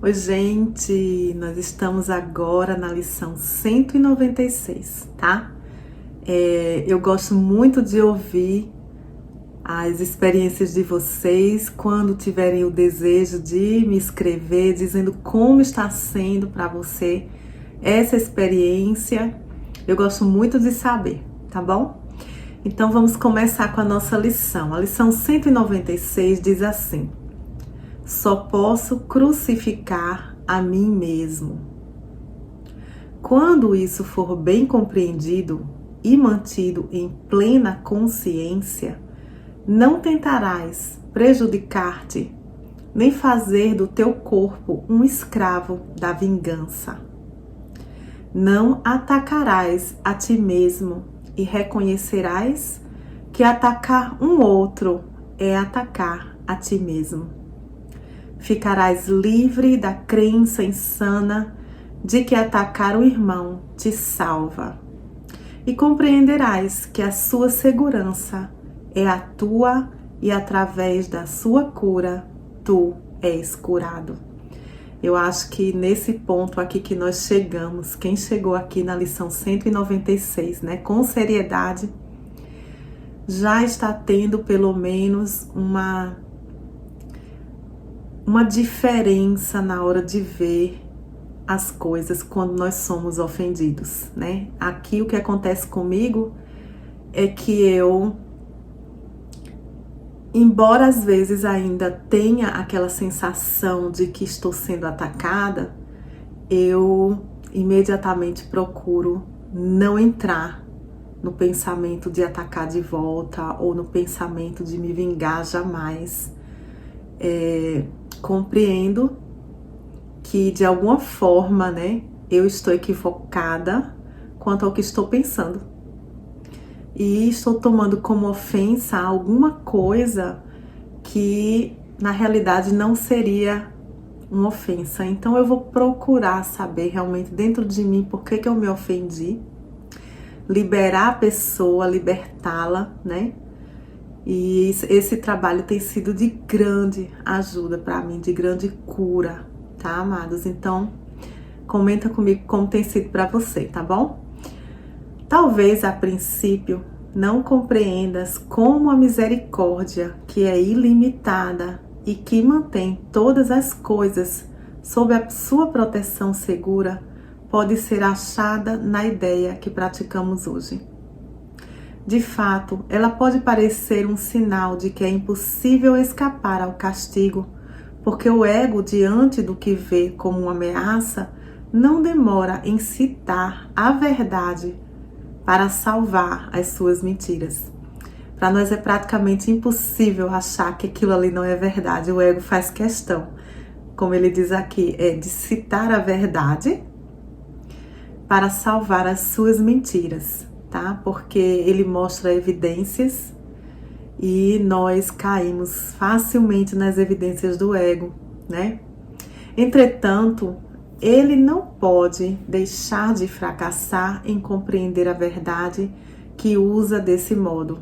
Oi, gente! Nós estamos agora na lição 196, tá? Eu gosto muito de ouvir as experiências de vocês quando tiverem o desejo de me escrever, dizendo como está sendo para você essa experiência. Eu gosto muito de saber, tá bom? Então vamos começar com a nossa lição. A lição 196 diz assim: só posso crucificar a mim mesmo. Quando isso for bem compreendido e mantido em plena consciência, não tentarás prejudicar-te, nem fazer do teu corpo um escravo da vingança. Não atacarás a ti mesmo e reconhecerás que atacar um outro é atacar a ti mesmo. Ficarás livre da crença insana de que atacar o irmão te salva. E compreenderás que a sua segurança é a tua e através da sua cura, tu és curado. Eu acho que nesse ponto aqui que nós chegamos, quem chegou aqui na lição 196, né, com seriedade, já está tendo pelo menos uma diferença na hora de ver as coisas quando nós somos ofendidos, né? Aqui o que acontece comigo é que eu, embora às vezes ainda tenha aquela sensação de que estou sendo atacada, eu imediatamente procuro não entrar no pensamento de atacar de volta ou no pensamento de me vingar jamais. Compreendo que de alguma forma, né, eu estou equivocada quanto ao que estou pensando. E estou tomando como ofensa alguma coisa que na realidade não seria uma ofensa. Então eu vou procurar saber realmente dentro de mim por que eu me ofendi, liberar a pessoa, libertá-la, né? E esse trabalho tem sido de grande ajuda para mim, de grande cura, tá, amados? Então, comenta comigo como tem sido para você, tá bom? Talvez a princípio não compreendas como a misericórdia, que é ilimitada e que mantém todas as coisas sob a sua proteção segura, pode ser achada na ideia que praticamos hoje. De fato, ela pode parecer um sinal de que é impossível escapar ao castigo, porque o ego, diante do que vê como uma ameaça, não demora em citar a verdade para salvar as suas mentiras. Para nós é praticamente impossível achar que aquilo ali não é verdade. O ego faz questão, como ele diz aqui, de citar a verdade para salvar as suas mentiras. Tá? Porque ele mostra evidências e nós caímos facilmente nas evidências do ego, né? Entretanto, ele não pode deixar de fracassar em compreender a verdade que usa desse modo.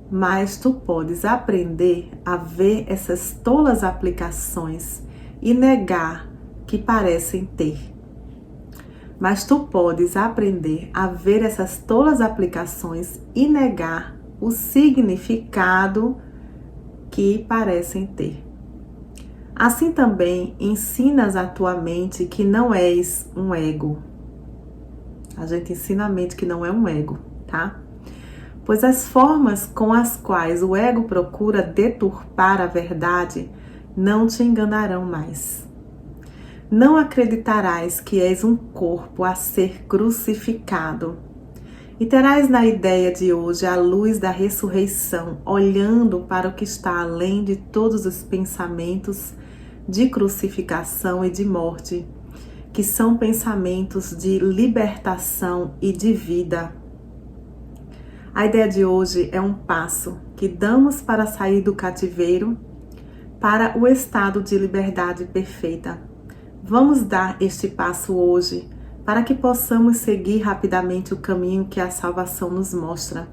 Mas tu podes aprender a ver essas tolas aplicações e negar que parecem ter. Mas tu podes aprender a ver essas tolas aplicações e negar o significado que parecem ter. Assim também ensinas a tua mente que não és um ego. A gente ensina a mente que não é um ego, tá? Pois as formas com as quais o ego procura deturpar a verdade não te enganarão mais. Não acreditarás que és um corpo a ser crucificado. E terás na ideia de hoje a luz da ressurreição, olhando para o que está além de todos os pensamentos de crucificação e de morte, que são pensamentos de libertação e de vida. A ideia de hoje é um passo que damos para sair do cativeiro para o estado de liberdade perfeita. Vamos dar este passo hoje para que possamos seguir rapidamente o caminho que a salvação nos mostra,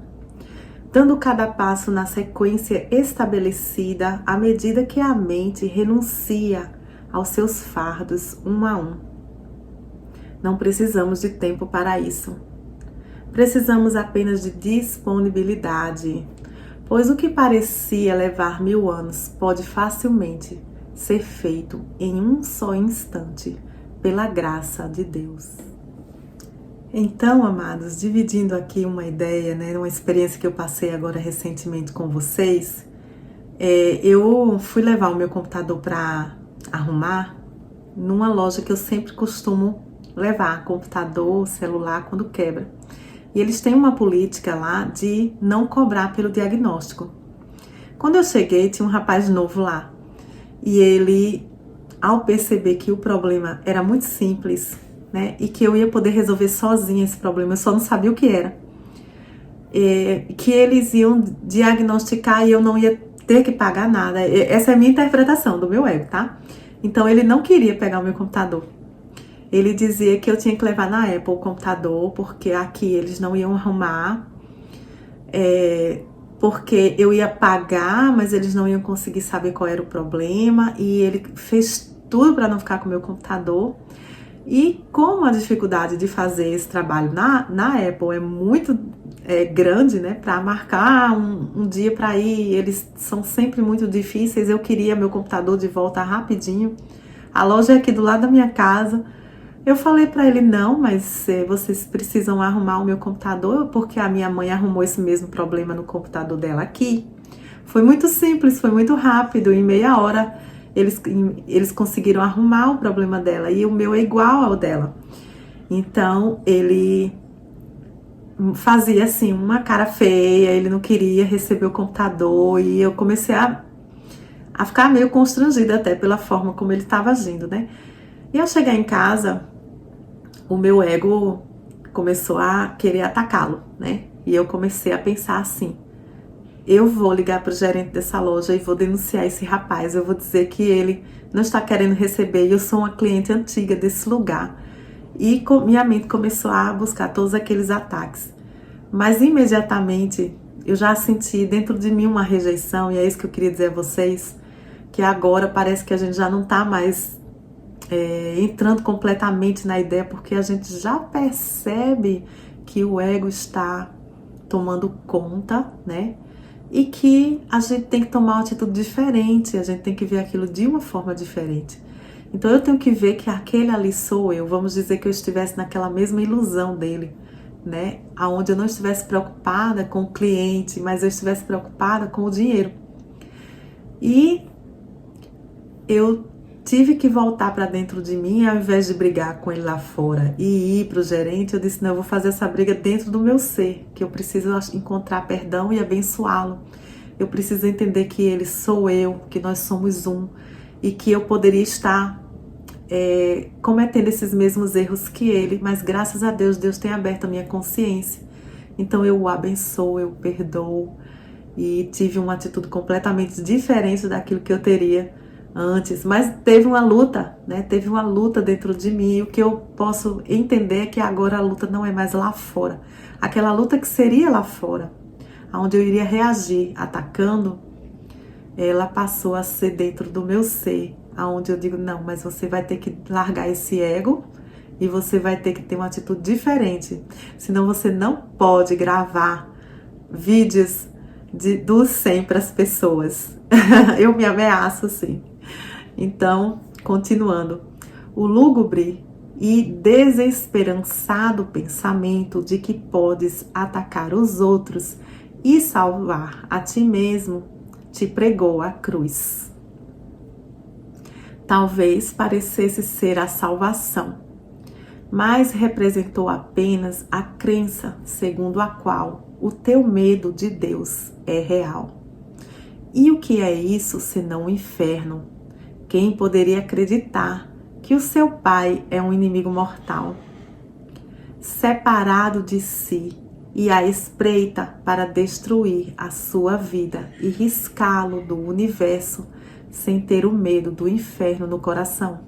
dando cada passo na sequência estabelecida à medida que a mente renuncia aos seus fardos um a um. Não precisamos de tempo para isso. Precisamos apenas de disponibilidade, pois o que parecia levar 1000 anos pode facilmente ser feito em um só instante, pela graça de Deus. Então, amados, dividindo aqui uma ideia, né, uma experiência que eu passei agora recentemente com vocês, eu fui levar o meu computador para arrumar numa loja que eu sempre costumo levar computador, celular quando quebra. E eles têm uma política lá de não cobrar pelo diagnóstico. Quando eu cheguei, tinha um rapaz novo lá. E ele, ao perceber que o problema era muito simples, né, e que eu ia poder resolver sozinha esse problema, eu só não sabia o que era, que eles iam diagnosticar e eu não ia ter que pagar nada. Essa é a minha interpretação do meu ego, tá? Então ele não queria pegar o meu computador. Ele dizia que eu tinha que levar na Apple o computador, porque aqui eles não iam arrumar, porque eu ia pagar, mas eles não iam conseguir saber qual era o problema, e ele fez tudo para não ficar com o meu computador. E como a dificuldade de fazer esse trabalho na Apple é muito grande, né, para marcar um dia para ir, eles são sempre muito difíceis, eu queria meu computador de volta rapidinho. A loja é aqui do lado da minha casa. Eu falei para ele, não, mas vocês precisam arrumar o meu computador, porque a minha mãe arrumou esse mesmo problema no computador dela aqui. Foi muito simples, foi muito rápido, em meia hora eles conseguiram arrumar o problema dela, e o meu é igual ao dela. Então, ele fazia assim, uma cara feia, ele não queria receber o computador, e eu comecei a ficar meio constrangida até pela forma como ele estava agindo, né? E ao chegar em casa, o meu ego começou a querer atacá-lo, né? E eu comecei a pensar assim, eu vou ligar para o gerente dessa loja e vou denunciar esse rapaz, eu vou dizer que ele não está querendo receber, e eu sou uma cliente antiga desse lugar. E minha mente começou a buscar todos aqueles ataques. Mas imediatamente eu já senti dentro de mim uma rejeição, e é isso que eu queria dizer a vocês, que agora parece que a gente já não está mais entrando completamente na ideia, porque a gente já percebe que o ego está tomando conta, né? E que a gente tem que tomar uma atitude diferente, a gente tem que ver aquilo de uma forma diferente. Então eu tenho que ver que aquele ali sou eu, vamos dizer que eu estivesse naquela mesma ilusão dele, né? Onde eu não estivesse preocupada com o cliente, mas eu estivesse preocupada com o dinheiro. E eu tive que voltar para dentro de mim, ao invés de brigar com ele lá fora e ir para o gerente, eu disse, não, eu vou fazer essa briga dentro do meu ser, que eu preciso encontrar perdão e abençoá-lo. Eu preciso entender que ele sou eu, que nós somos um, e que eu poderia estar cometendo esses mesmos erros que ele, mas graças a Deus, Deus tem aberto a minha consciência. Então eu o abençoo, eu o perdoo, e tive uma atitude completamente diferente daquilo que eu teria antes, mas teve uma luta, né? Teve uma luta dentro de mim, e o que eu posso entender é que agora a luta não é mais lá fora. Aquela luta que seria lá fora, onde eu iria reagir atacando, ela passou a ser dentro do meu ser, onde eu digo, não, mas você vai ter que largar esse ego e você vai ter que ter uma atitude diferente, senão você não pode gravar vídeos do 100 para as pessoas. Eu me ameaço assim. Então, continuando, o lúgubre e desesperançado pensamento de que podes atacar os outros e salvar a ti mesmo te pregou a cruz. Talvez parecesse ser a salvação, mas representou apenas a crença segundo a qual o teu medo de Deus é real. E o que é isso senão o inferno? Quem poderia acreditar que o seu pai é um inimigo mortal, separado de si e à espreita para destruir a sua vida e riscá-lo do universo sem ter o medo do inferno no coração?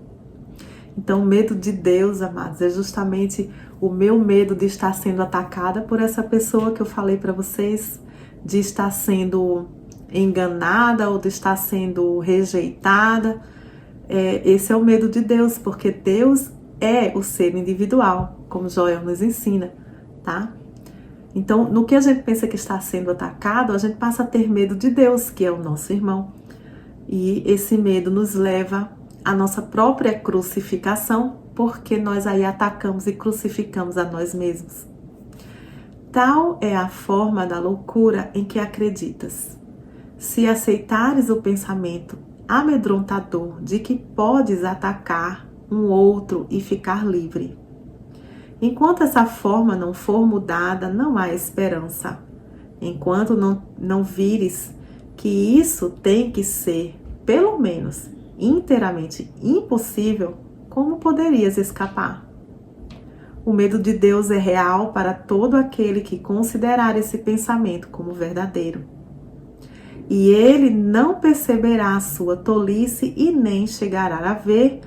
Então, o medo de Deus, amados, é justamente o meu medo de estar sendo atacada por essa pessoa que eu falei para vocês, de estar sendo enganada ou de estar sendo rejeitada, Esse é o medo de Deus, porque Deus é o ser individual, como Joel nos ensina, tá? Então, no que a gente pensa que está sendo atacado, a gente passa a ter medo de Deus, que é o nosso irmão. E esse medo nos leva à nossa própria crucificação, porque nós aí atacamos e crucificamos a nós mesmos. Tal é a forma da loucura em que acreditas. Se aceitares o pensamento amedrontador de que podes atacar um outro e ficar livre. Enquanto essa forma não for mudada, não há esperança. Enquanto não vires que isso tem que ser, pelo menos, inteiramente impossível, como poderias escapar? O medo de Deus é real para todo aquele que considerar esse pensamento como verdadeiro. E ele não perceberá a sua tolice e nem chegará a ver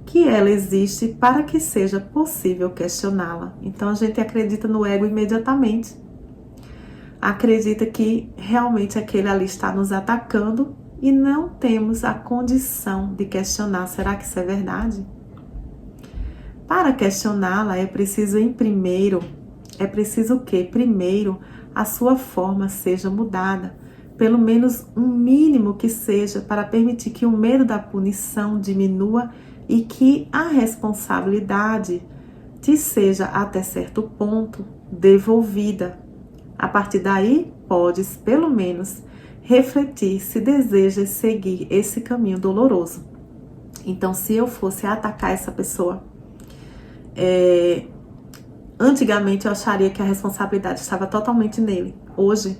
que ela existe para que seja possível questioná-la. Então a gente acredita no ego imediatamente. Acredita que realmente aquele ali está nos atacando e não temos a condição de questionar. Será que isso é verdade? Para questioná-la é preciso o quê? Primeiro, a sua forma seja mudada. Pelo menos um mínimo que seja, para permitir que o medo da punição diminua e que a responsabilidade te seja, até certo ponto, devolvida. A partir daí, podes, pelo menos, refletir se desejas seguir esse caminho doloroso. Então, se eu fosse atacar essa pessoa, antigamente eu acharia que a responsabilidade estava totalmente nele. Hoje,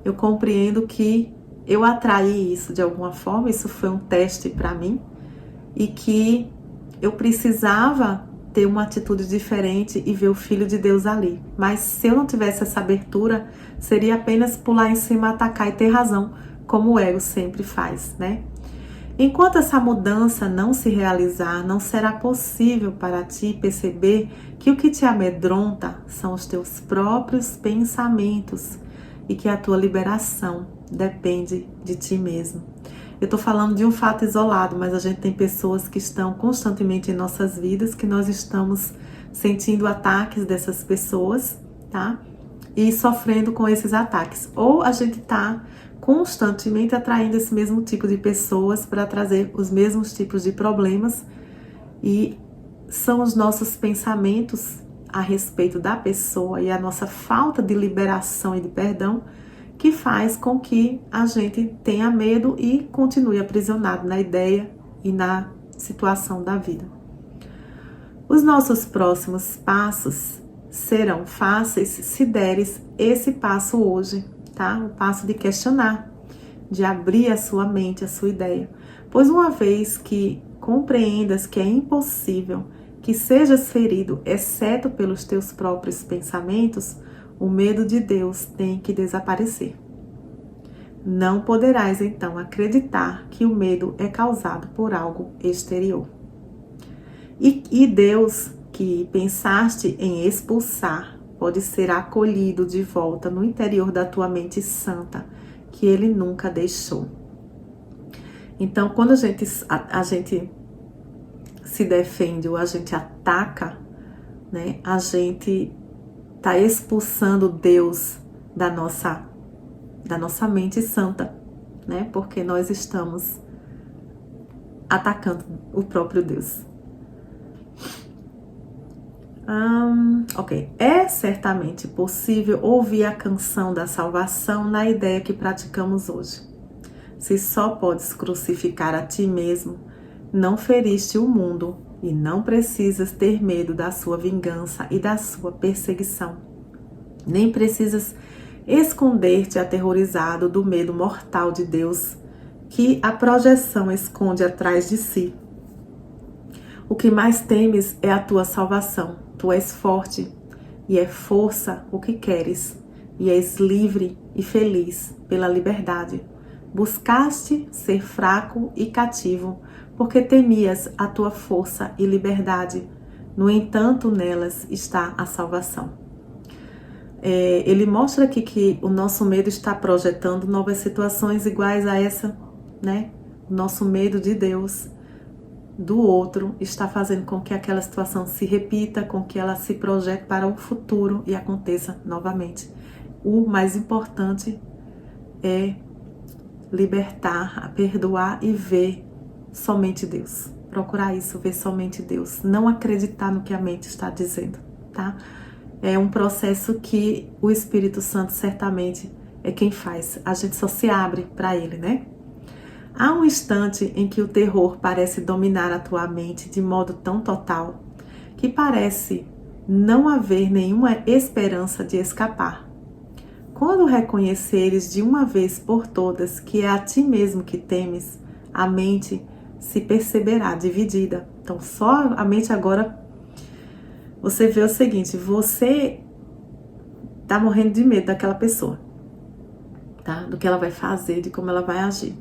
eu compreendo que eu atraí isso de alguma forma, isso foi um teste para mim, e que eu precisava ter uma atitude diferente e ver o Filho de Deus ali. Mas se eu não tivesse essa abertura, seria apenas pular em cima, atacar e ter razão, como o ego sempre faz, né? Enquanto essa mudança não se realizar, não será possível para ti perceber que o que te amedronta são os teus próprios pensamentos e que a tua liberação depende de ti mesmo. Eu estou falando de um fato isolado, mas a gente tem pessoas que estão constantemente em nossas vidas, que nós estamos sentindo ataques dessas pessoas, tá? E sofrendo com esses ataques. Ou a gente está constantemente atraindo esse mesmo tipo de pessoas para trazer os mesmos tipos de problemas, e são os nossos pensamentos a respeito da pessoa e a nossa falta de liberação e de perdão que faz com que a gente tenha medo e continue aprisionado na ideia e na situação da vida. Os nossos próximos passos serão fáceis se deres esse passo hoje, tá? O passo de questionar, de abrir a sua mente, a sua ideia. Pois uma vez que compreendas que é impossível que sejas ferido, exceto pelos teus próprios pensamentos, o medo de Deus tem que desaparecer. Não poderás, então, acreditar que o medo é causado por algo exterior. E Deus, que pensaste em expulsar, pode ser acolhido de volta no interior da tua mente santa, que Ele nunca deixou. Então, quando a gente se defende ou a gente ataca, né, a gente está expulsando Deus da nossa mente santa, né? Porque nós estamos atacando o próprio Deus. Ok. É certamente possível ouvir a canção da salvação na ideia que praticamos hoje. Se só podes crucificar a ti mesmo, não feriste o mundo e não precisas ter medo da sua vingança e da sua perseguição. Nem precisas esconder-te aterrorizado do medo mortal de Deus que a projeção esconde atrás de si. O que mais temes é a tua salvação. Tu és forte e é força o que queres, e és livre e feliz pela liberdade. Buscaste ser fraco e cativo, porque temias a tua força e liberdade. No entanto, nelas está a salvação. Ele mostra aqui que o nosso medo está projetando novas situações iguais a essa, né? O nosso medo de Deus. do outro está fazendo com que aquela situação se repita, com que ela se projete para o futuro e aconteça novamente. O mais importante é libertar, perdoar e ver somente Deus. Procurar isso, ver somente Deus. Não acreditar no que a mente está dizendo, tá? É um processo que o Espírito Santo certamente é quem faz. A gente só se abre para ele, né? Há um instante em que o terror parece dominar a tua mente de modo tão total que parece não haver nenhuma esperança de escapar. Quando reconheceres de uma vez por todas que é a ti mesmo que temes, a mente se perceberá dividida. Então, só a mente agora, você vê o seguinte, você tá morrendo de medo daquela pessoa, tá? Do que ela vai fazer, de como ela vai agir.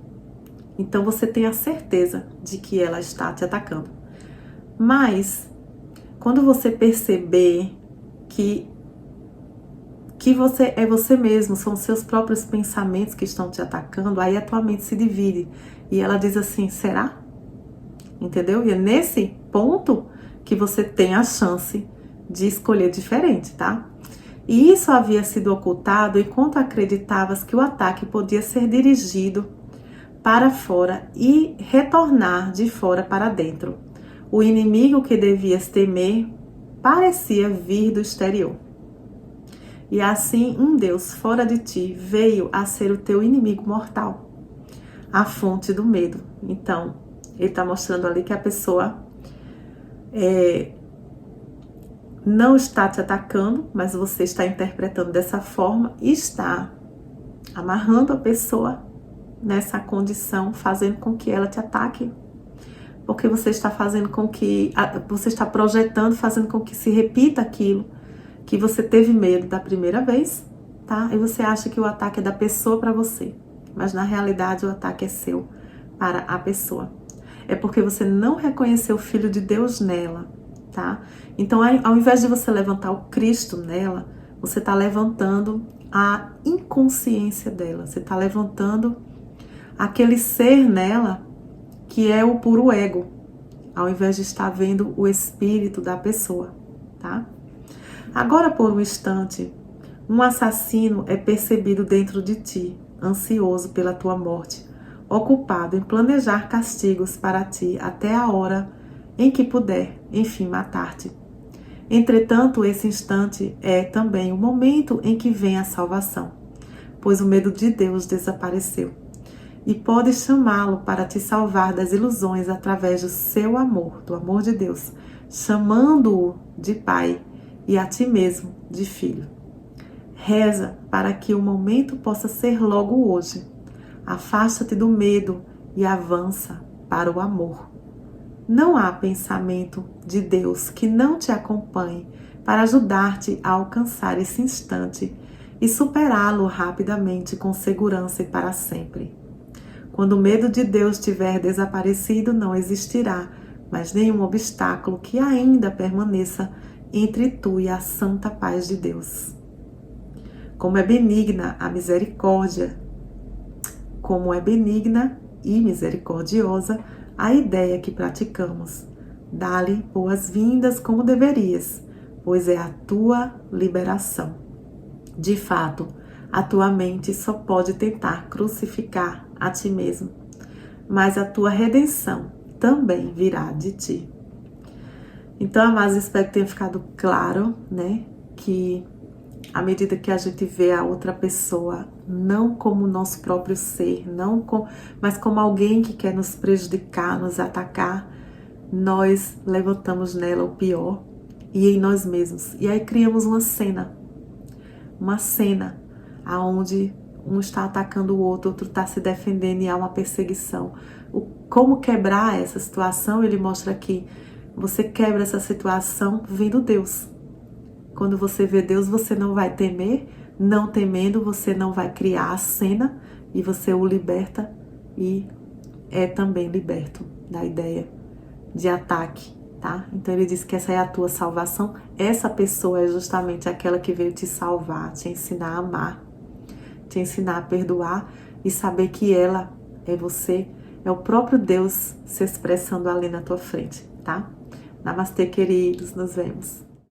Então, você tem a certeza de que ela está te atacando. Mas, quando você perceber que você é você mesmo, são os seus próprios pensamentos que estão te atacando, aí a tua mente se divide. E ela diz assim, será? Entendeu? E é nesse ponto que você tem a chance de escolher diferente, tá? E isso havia sido ocultado enquanto acreditavas que o ataque podia ser dirigido para fora e retornar de fora para dentro. O inimigo que devias temer parecia vir do exterior. E assim um Deus fora de ti veio a ser o teu inimigo mortal, a fonte do medo. Então, ele está mostrando ali que a pessoa não está te atacando, mas você está interpretando dessa forma e está amarrando a pessoa nessa condição, fazendo com que ela te ataque. Porque você está fazendo com que, você está projetando, fazendo com que se repita aquilo que você teve medo da primeira vez, tá? E você acha que o ataque é da pessoa para você, mas na realidade o ataque é seu para a pessoa. É porque você não reconheceu o Filho de Deus nela, tá? Então, ao invés de você levantar o Cristo nela, você está levantando a inconsciência dela, você está levantando aquele ser nela que é o puro ego, ao invés de estar vendo o espírito da pessoa, tá? Agora, por um instante, um assassino é percebido dentro de ti, ansioso pela tua morte, ocupado em planejar castigos para ti até a hora em que puder, enfim, matar-te. Entretanto, esse instante é também o momento em que vem a salvação, pois o medo de Deus desapareceu. E podes chamá-lo para te salvar das ilusões através do seu amor, do amor de Deus, chamando-o de Pai e a ti mesmo de filho. Reza para que o momento possa ser logo hoje. Afasta-te do medo e avança para o amor. Não há pensamento de Deus que não te acompanhe para ajudar-te a alcançar esse instante e superá-lo rapidamente com segurança e para sempre. Quando o medo de Deus tiver desaparecido, não existirá mais nenhum obstáculo que ainda permaneça entre tu e a santa paz de Deus. Como é benigna a misericórdia, como é benigna e misericordiosa a ideia que praticamos. Dá-lhe boas-vindas como deverias, pois é a tua liberação. De fato, a tua mente só pode tentar crucificar a ti mesmo, mas a tua redenção também virá de ti. Então, amados, espero que tenha ficado claro, né, que à medida que a gente vê a outra pessoa não como o nosso próprio ser, mas como alguém que quer nos prejudicar, nos atacar, nós levantamos nela o pior e em nós mesmos. E aí criamos uma cena aonde um está atacando o outro está se defendendo e há uma perseguição. Como quebrar essa situação? Ele mostra aqui. Você quebra essa situação vendo Deus. Quando você vê Deus, você não vai temer. Não temendo, você não vai criar a cena e você o liberta e é também liberto da ideia de ataque, tá? Então ele diz que essa é a tua salvação. Essa pessoa é justamente aquela que veio te salvar, te ensinar a amar, te ensinar a perdoar e saber que ela é você, É o próprio Deus se expressando ali na tua frente, tá? Namastê, queridos, nos vemos.